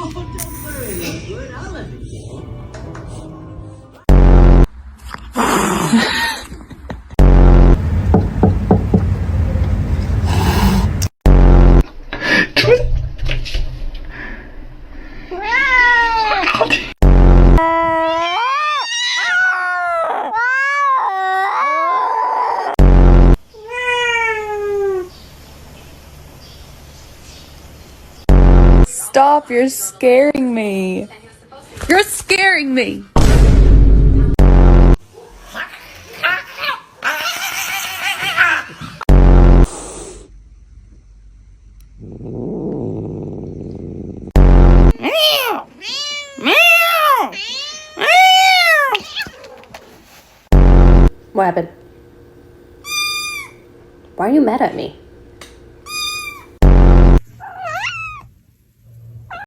Don't worry, Edward. I'll let it go. Stop, you're scaring me. You're scaring me. What happened? Why are you mad at me?